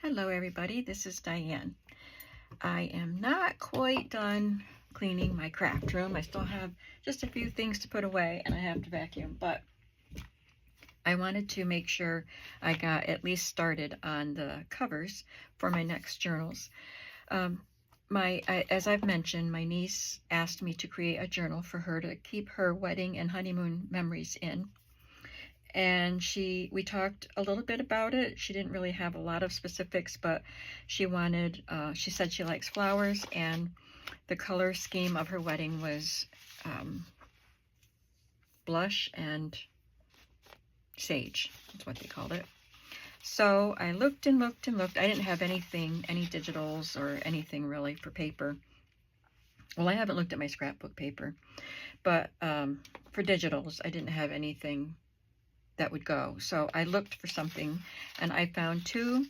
Hello everybody, this is Diane. I am not quite done cleaning my craft room. I still have just a few things to put away and I have to vacuum, but I wanted to make sure I got at least started on the covers for my next journals. As I've mentioned, my niece asked me to create a journal for her to keep her wedding and honeymoon memories in. And we talked a little bit about it. She didn't really have a lot of specifics, but she said she likes flowers, and the color scheme of her wedding was blush and sage. That's what they called it. So I looked and looked and looked. I didn't have any digitals or anything really for paper. Well, I haven't looked at my scrapbook paper, but for digitals, I didn't have anything that would go. So I looked for something and I found two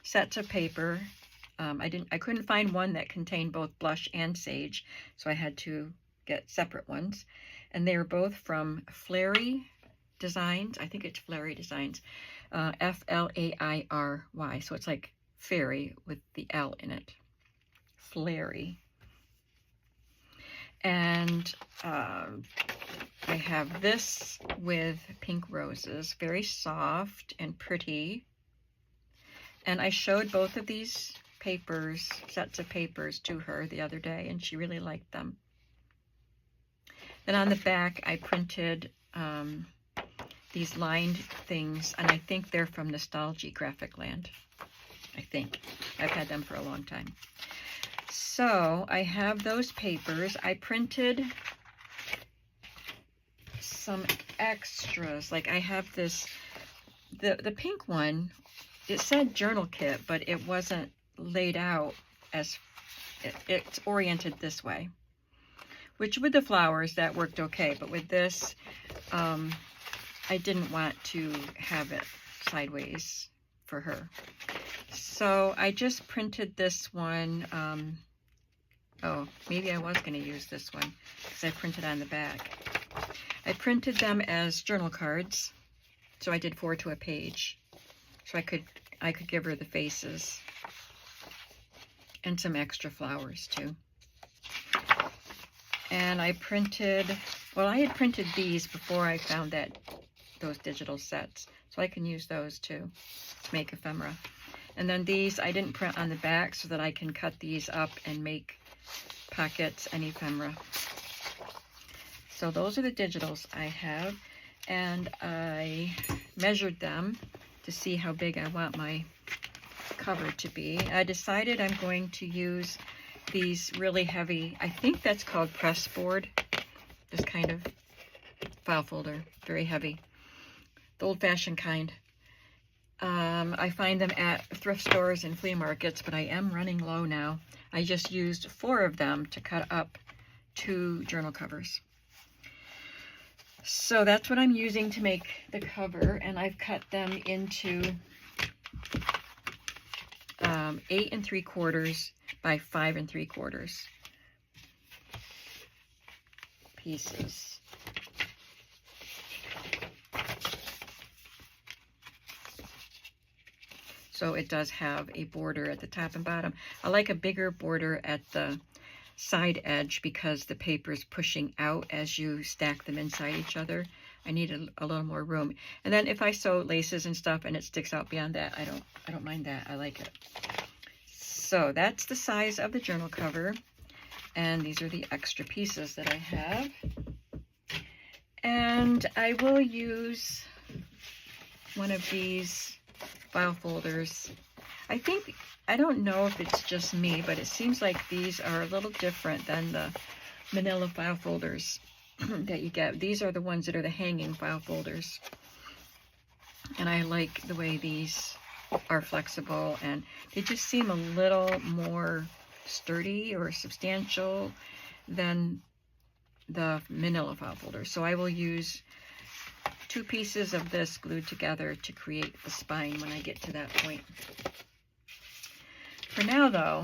sets of paper. I couldn't find one that contained both blush and sage, so I had to get separate ones. And they were both from Flary Designs. I think it's Flary Designs. F-L-A-I-R-Y. So it's like fairy with the L in it. Flary. And I have this with pink roses, very soft and pretty. And I showed both of these sets of papers to her the other day, and she really liked them. Then on the back, I printed these lined things, and I think they're from Nostalgia Graphic Land. I think. I've had them for a long time. So I have those papers. I printed some extras. Like I have this, the pink one, it said journal kit, but it wasn't laid out as, it's oriented this way. Which with the flowers, that worked okay. But with this, I didn't want to have it sideways for her. So I just printed this one. Oh, maybe I was going to use this one because I printed on the back. I printed them as journal cards, so I did 4 to a page. So I could give her the faces and some extra flowers too. And I printed, well, I had printed these before I found those digital sets, so I can use those too to make ephemera. And then these I didn't print on the back so that I can cut these up and make pockets and ephemera. So those are the digitals I have, and I measured them to see how big I want my cover to be. I decided I'm going to use these really heavy, I think that's called pressboard, this kind of file folder, very heavy, the old-fashioned kind. I find them at thrift stores and flea markets, but I am running low now. I just used 4 of them to cut up 2 journal covers. So that's what I'm using to make the cover, and I've cut them into 8 3/4 by 5 3/4 pieces. So it does have a border at the top and bottom. I like a bigger border at the side edge because the paper is pushing out as you stack them inside each other. I need a little more room. And then if I sew laces and stuff and it sticks out beyond that, I don't mind that. I like it. So that's the size of the journal cover. And these are the extra pieces that I have. And I will use one of these file folders. I don't know if it's just me, but it seems like these are a little different than the manila file folders that you get. These are the ones that are the hanging file folders. And I like the way these are flexible, and they just seem a little more sturdy or substantial than the manila file folders. So I will use 2 pieces of this glued together to create the spine when I get to that point. For now, though,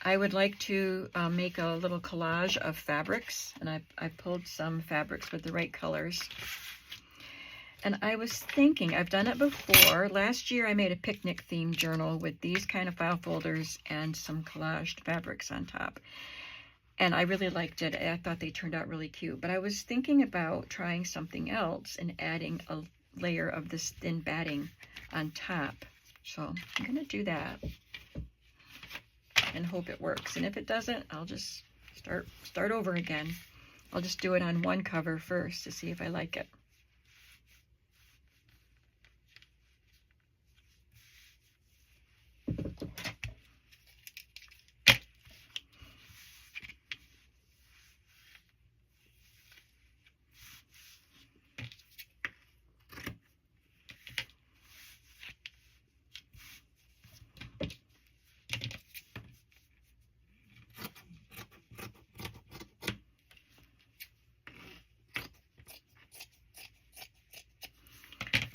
I would like to make a little collage of fabrics, and I pulled some fabrics with the right colors. And I was thinking, I've done it before. Last year I made a picnic themed journal with these kind of file folders and some collaged fabrics on top. And I really liked it. I thought they turned out really cute. But I was thinking about trying something else and adding a layer of this thin batting on top. So I'm going to do that and hope it works. And if it doesn't, I'll just start over again. I'll just do it on one cover first to see if I like it.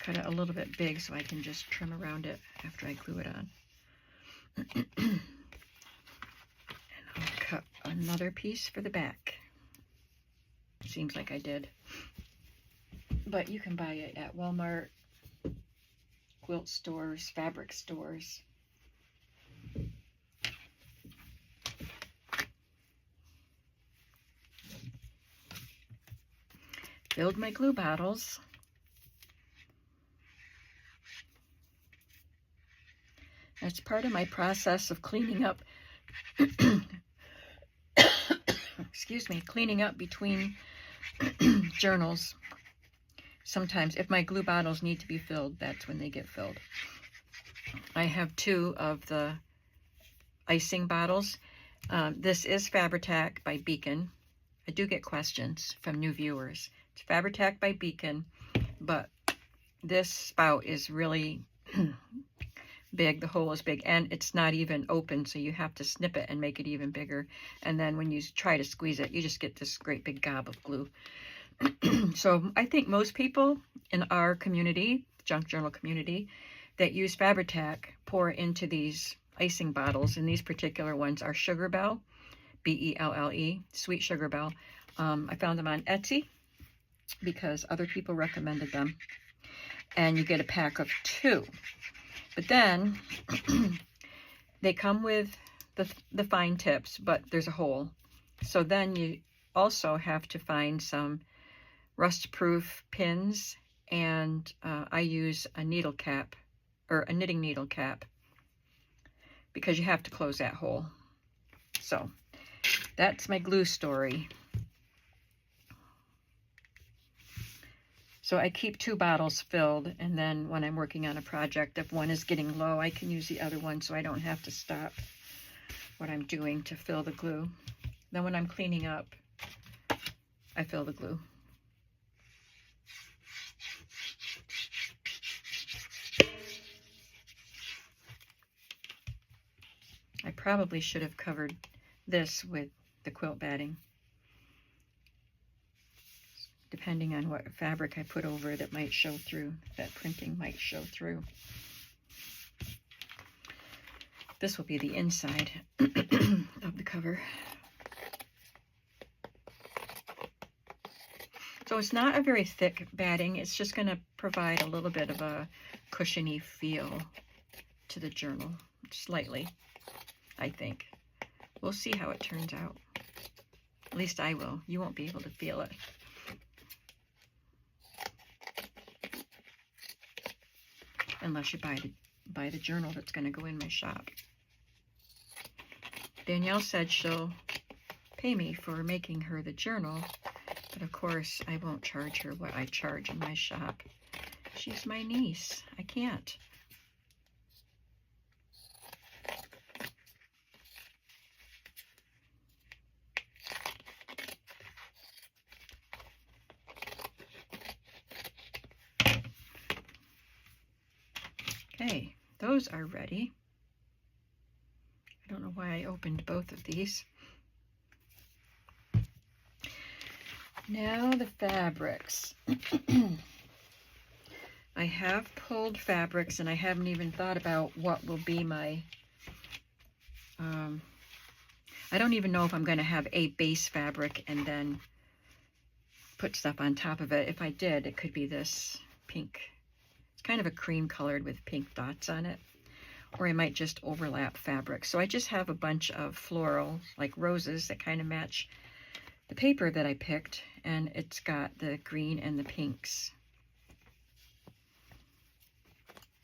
Cut it a little bit big so I can just trim around it after I glue it on. And I'll cut another piece for the back. Seems like I did. But you can buy it at Walmart, quilt stores, fabric stores. Filled my glue bottles. That's part of my process of cleaning up, excuse me, cleaning up between journals. Sometimes if my glue bottles need to be filled, that's when they get filled. I have 2 of the icing bottles. This is Fabri-Tac by Beacon. I do get questions from new viewers. It's Fabri-Tac by Beacon, but this spout is really big. The hole is big and it's not even open, so you have to snip it and make it even bigger. And then when you try to squeeze it, you just get this great big gob of glue. So I think most people in our community, junk journal community, that use Fabri-Tac pour into these icing bottles, and these particular ones are Sugar Belle, B-E-L-L-E, Sweet Sugar Belle. I found them on Etsy because other people recommended them, and you get a pack of 2. But then they come with the fine tips, but there's a hole. So then you also have to find some rust-proof pins, and I use a needle cap, or a knitting needle cap, because you have to close that hole. So that's my glue story. So I keep 2 bottles filled, and then when I'm working on a project, if one is getting low, I can use the other one so I don't have to stop what I'm doing to fill the glue. Then when I'm cleaning up, I fill the glue. I probably should have covered this with the quilt batting. Depending on what fabric I put over it, it might show through. That printing might show through. This will be the inside of the cover. So it's not a very thick batting. It's just going to provide a little bit of a cushiony feel to the journal, slightly, I think. We'll see how it turns out. At least I will. You won't be able to feel it. Unless you buy the journal that's going to go in my shop. Danielle said she'll pay me for making her the journal, but of course I won't charge her what I charge in my shop. She's my niece. I can't. Okay, those are ready. I don't know why I opened both of these. Now the fabrics. I have pulled fabrics and I haven't even thought about what will be my, I don't even know if I'm going to have a base fabric and then put stuff on top of it. If I did, it could be this pink. It's kind of a cream colored with pink dots on it. Or I might just overlap fabric. So I just have a bunch of floral, like roses, that kind of match the paper that I picked, and it's got the green and the pinks.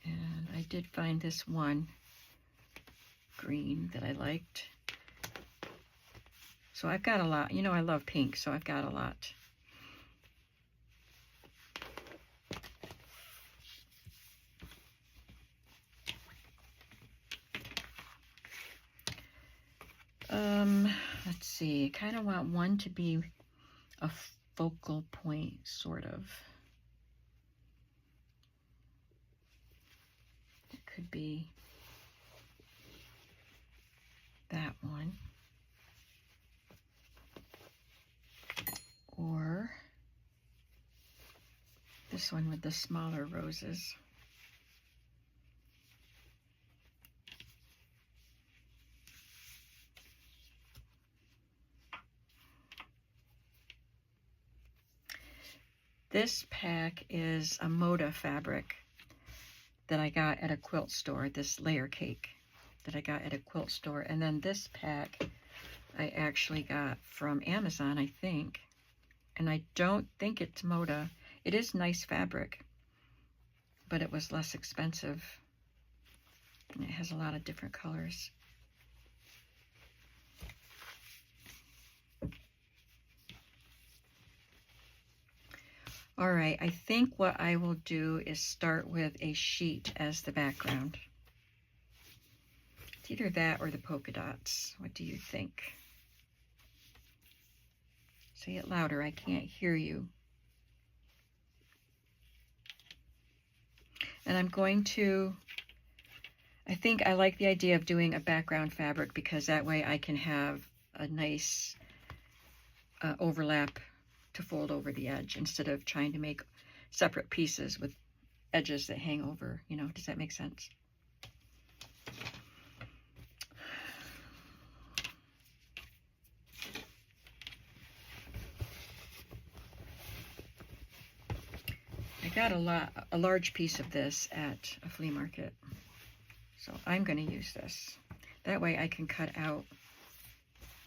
And I did find this one green that I liked. So I've got a lot. You know, I love pink, so I've got a lot. Let's see, I kind of want one to be a focal point, sort of. It could be that one. Or this one with the smaller roses. This pack is a Moda fabric that I got at a quilt store, this layer cake that I got at a quilt store. And then this pack I actually got from Amazon, I think. And I don't think it's Moda. It is nice fabric, but it was less expensive. And it has a lot of different colors. All right, I think what I will do is start with a sheet as the background. It's either that or the polka dots. What do you think? Say it louder, I can't hear you. And I'm going to, I think I like the idea of doing a background fabric because that way I can have a nice overlap to fold over the edge instead of trying to make separate pieces with edges that hang over, you know. Does that make sense? I got a large piece of this at a flea market, so I'm going to use this. That way I can cut out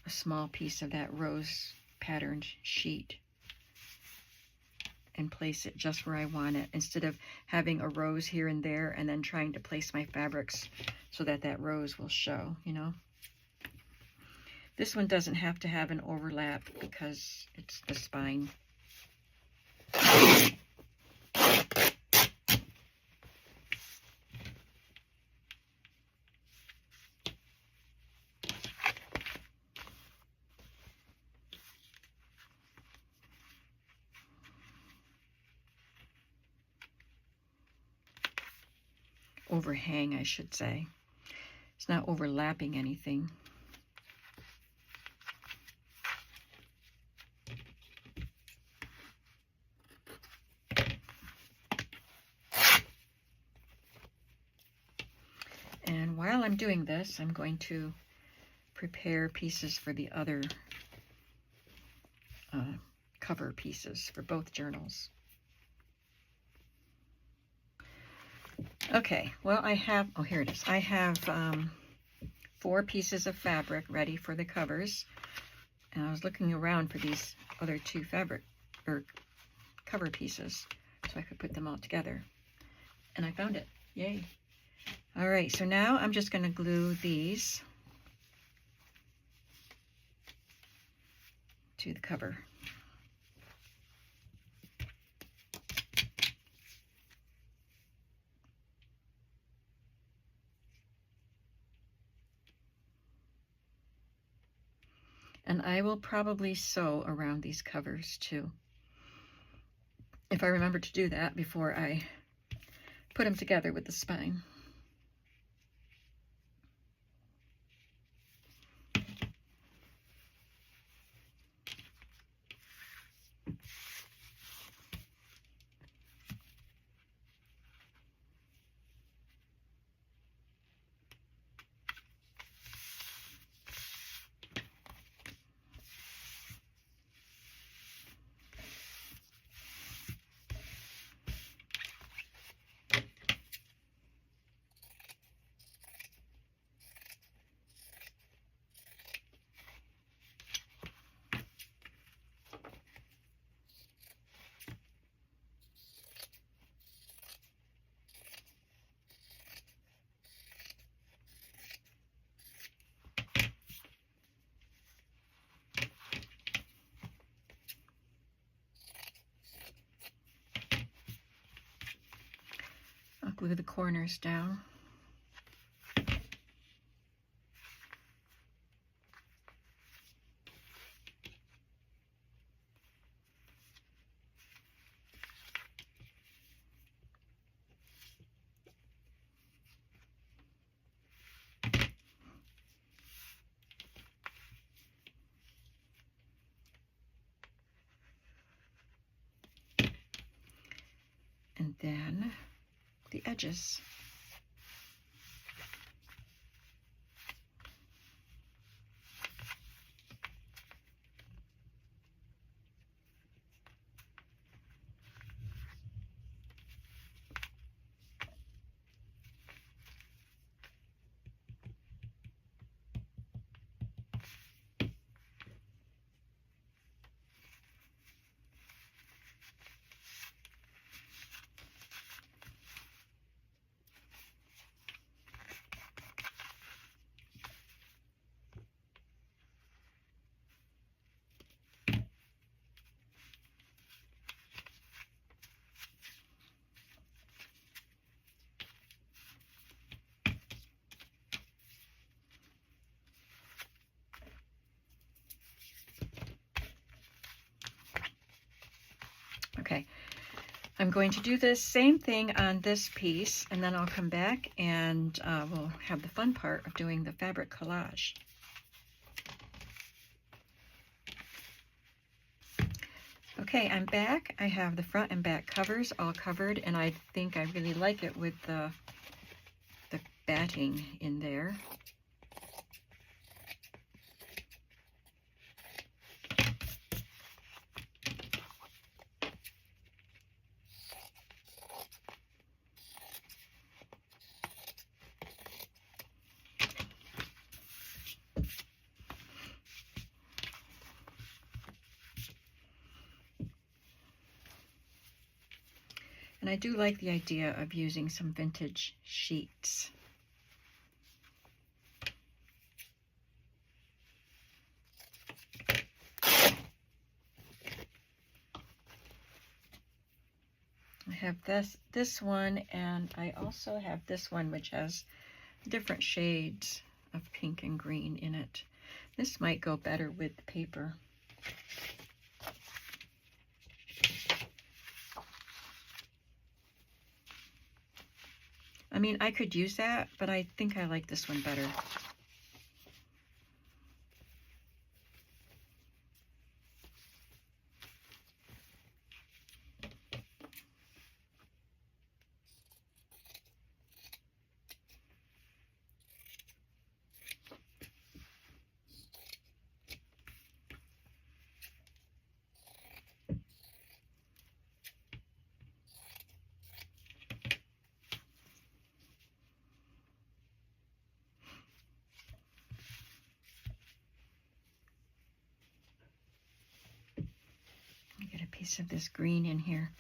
a small piece of that rose patterned sheet and place it just where I want it, instead of having a rose here and there and then trying to place my fabrics so that that rose will show, you know. This one doesn't have to have an overlap because it's the spine. Overhang, I should say. It's not overlapping anything. And while I'm doing this, I'm going to prepare pieces for the other cover pieces for both journals. Okay, well I have, oh here it is. I have 4 pieces of fabric ready for the covers. And I was looking around for these other 2 fabric or cover pieces so I could put them all together. And I found it, yay. All right, so now I'm just gonna glue these to the cover. And I will probably sew around these covers too, if I remember to do that before I put them together with the spine. glue the corners down. And then the edges. Okay, I'm going to do this same thing on this piece, and then I'll come back and we'll have the fun part of doing the fabric collage. Okay, I'm back. I have the front and back covers all covered, and I think I really like it with the batting in there. And I do like the idea of using some vintage sheets. I have this one, and I also have this one, which has different shades of pink and green in it. This might go better with the paper. I mean, I could use that, but I think I like this one better. Get a piece of this green in here.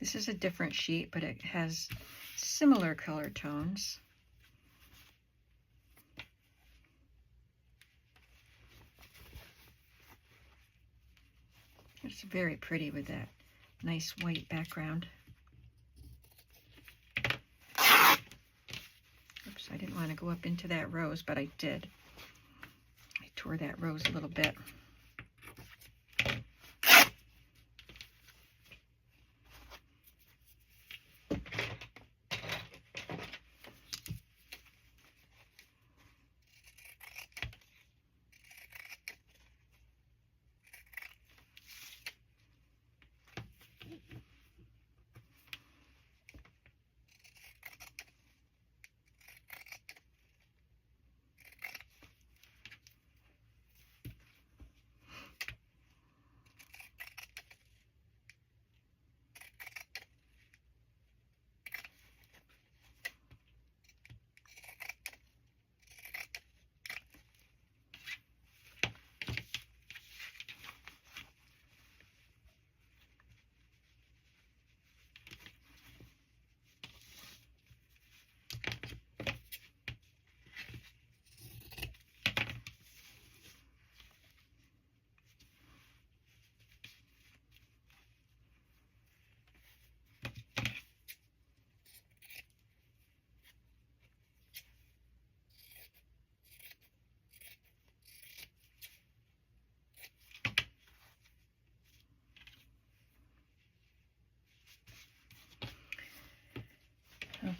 This is a different sheet, but it has similar color tones. It's very pretty with that nice white background. Oops, I didn't want to go up into that rose, but I did. I tore that rose a little bit.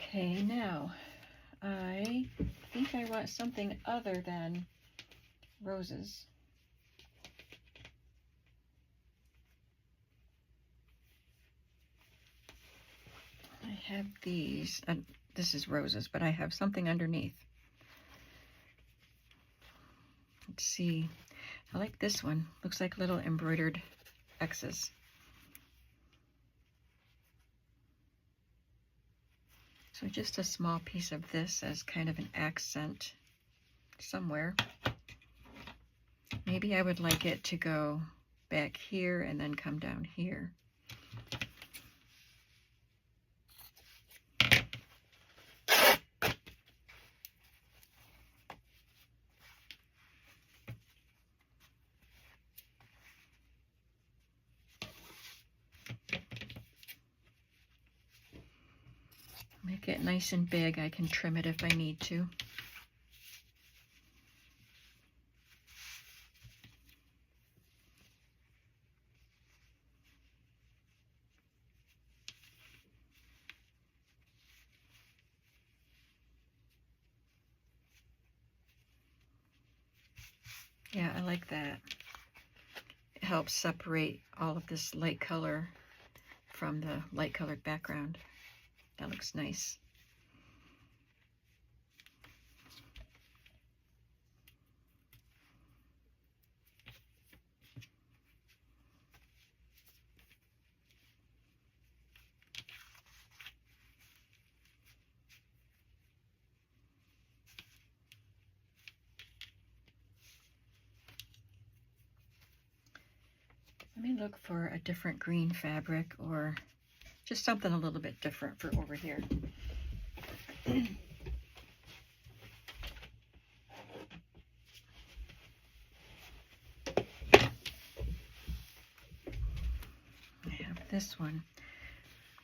Okay, now I think I want something other than roses. I have these, this is roses, but I have something underneath. Let's see, I like this one. Looks like little embroidered X's. So just a small piece of this as kind of an accent somewhere. Maybe I would like it to go back here and then come down here. Make it nice and big. I can trim it if I need to. Yeah, I like that. It helps separate all of this light color from the light colored background. That looks nice. Let me look for a different green fabric or just something a little bit different for over here. I have this one.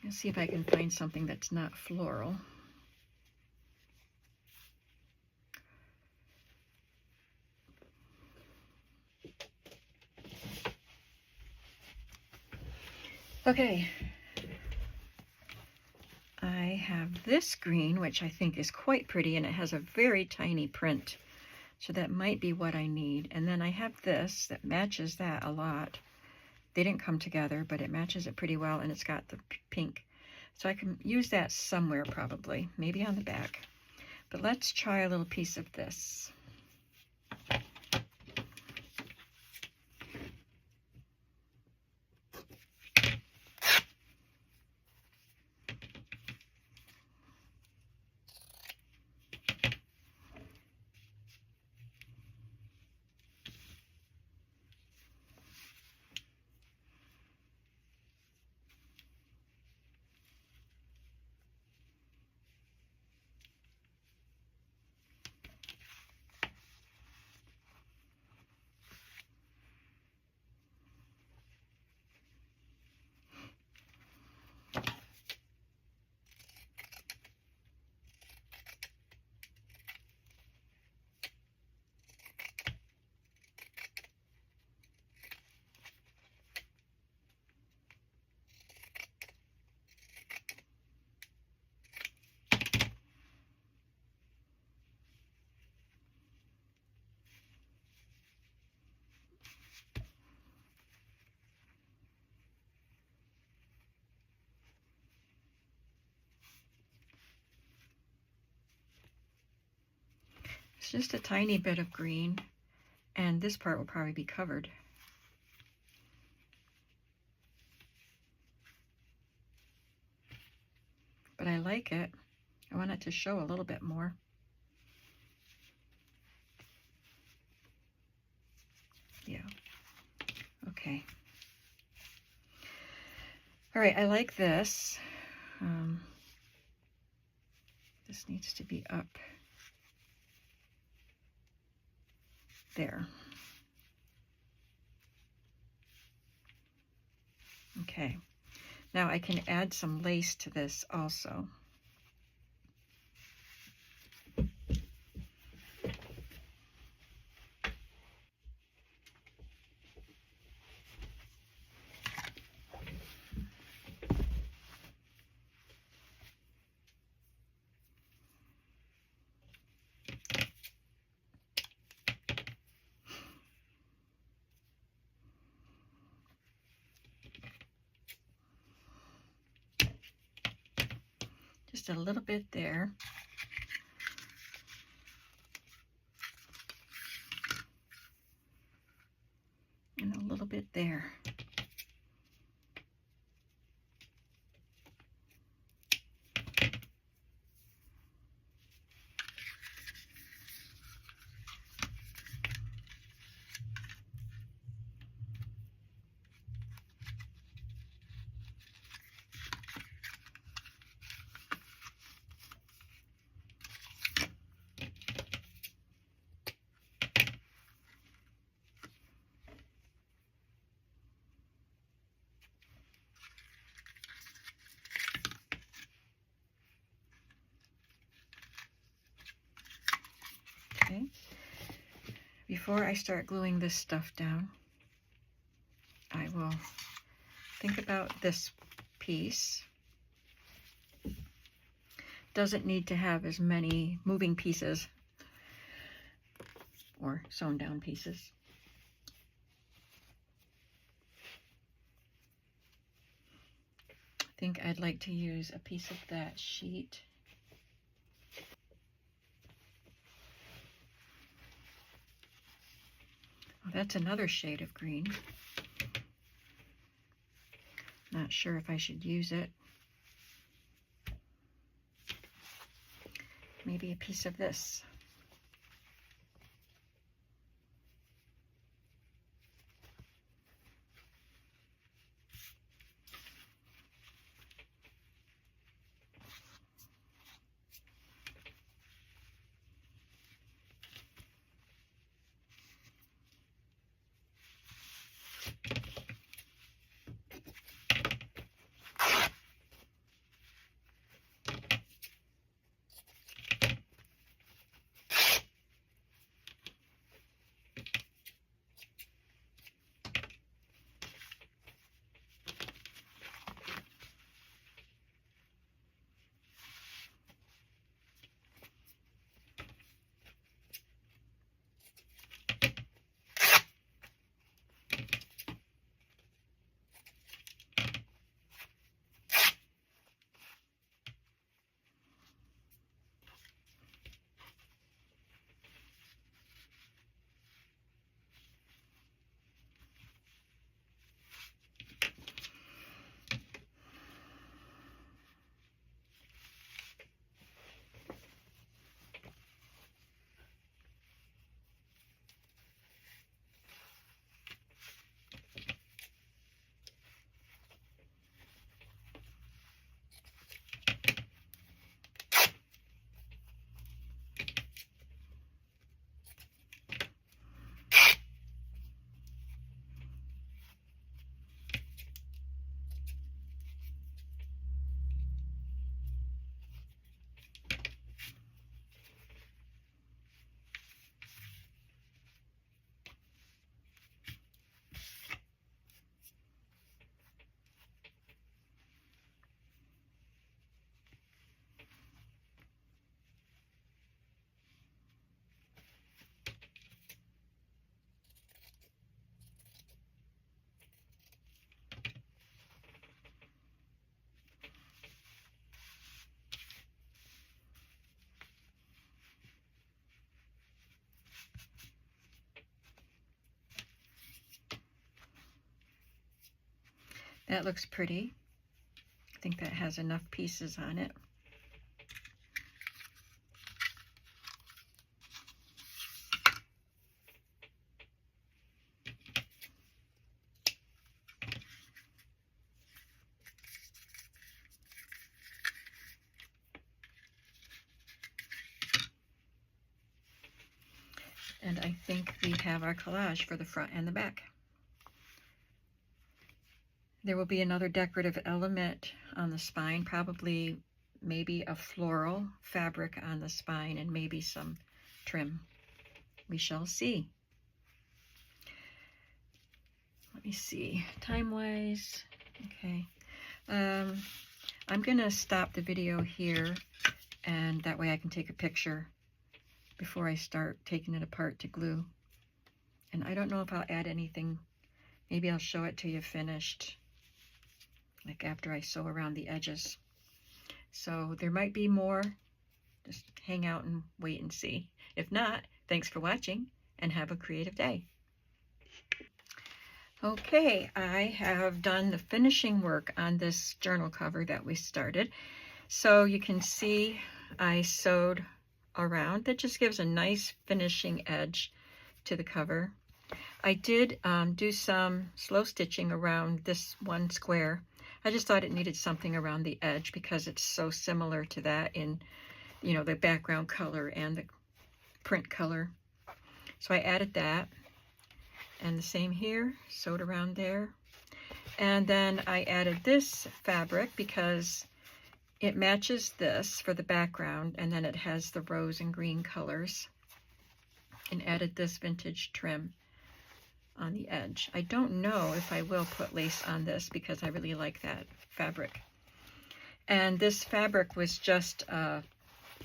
Let's see if I can find something that's not floral. Okay, I have this green, which I think is quite pretty, and it has a very tiny print. So that might be what I need. And then I have this that matches that a lot. They didn't come together, but it matches it pretty well, and it's got the pink. So I can use that somewhere probably, maybe on the back. But let's try a little piece of this. It's just a tiny bit of green, and this part will probably be covered. But I like it. I want it to show a little bit more. Yeah. Okay. All right, I like this. This needs to be up there. Okay. Now I can add some lace to this also. just a little bit there. And a little bit there. Okay. Before I start gluing this stuff down, I will think about this piece. Doesn't need to have as many moving pieces or sewn down pieces. I think I'd like to use a piece of that sheet. Oh, that's another shade of green. Not sure if I should use it. Maybe a piece of this. That looks pretty. I think that has enough pieces on it. And I think we have our collage for the front and the back. There will be another decorative element on the spine, probably maybe a floral fabric on the spine and maybe some trim. We shall see. Let me see, time-wise, okay. I'm gonna stop the video here, and that way I can take a picture before I start taking it apart to glue. And I don't know if I'll add anything. Maybe I'll show it to you finished, like after I sew around the edges. So there might be more. Just hang out and wait and see. If not, thanks for watching and have a creative day. Okay, I have done the finishing work on this journal cover that we started. So you can see I sewed around. That just gives a nice finishing edge to the cover. I did do some slow stitching around this one square. I just thought it needed something around the edge because it's so similar to that in, you know, the background color and the print color. So I added that. And the same here, sewed around there. And then I added this fabric because it matches this for the background, and then it has the rose and green colors. And added this vintage trim on the edge. I don't know if I will put lace on this because I really like that fabric. And this fabric was just a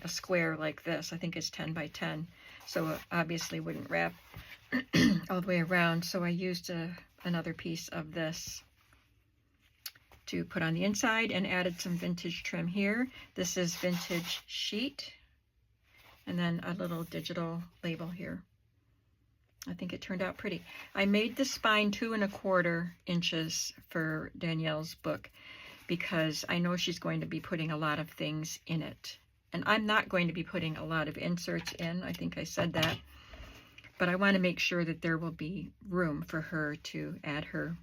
square like this. I think it's 10 by 10. So it obviously wouldn't wrap all the way around, so I used another piece of this to put on the inside and added some vintage trim here. This is vintage sheet, and then a little digital label here. I think it turned out pretty. I made the spine 2 1/4 inches for Danielle's book because I know she's going to be putting a lot of things in it, and I'm not going to be putting a lot of inserts in. I think I said that. But I want to make sure that there will be room for her to add her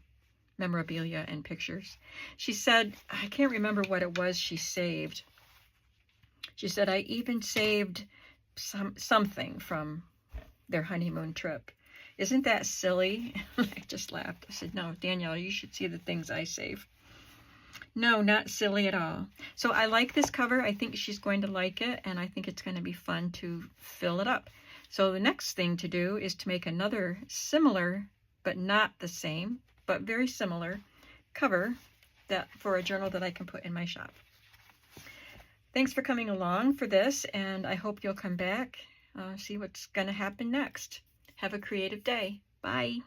memorabilia and pictures. She said, I can't remember what it was she saved. She said, I even saved something from their honeymoon trip. Isn't that silly? I just laughed. I said, no, Danielle, you should see the things I save. No, not silly at all. So I like this cover. I think she's going to like it, and I think it's going to be fun to fill it up. So the next thing to do is to make another similar, but not the same, but very similar cover for a journal that I can put in my shop. Thanks for coming along for this, and I hope you'll come back, see what's going to happen next. Have a creative day. Bye.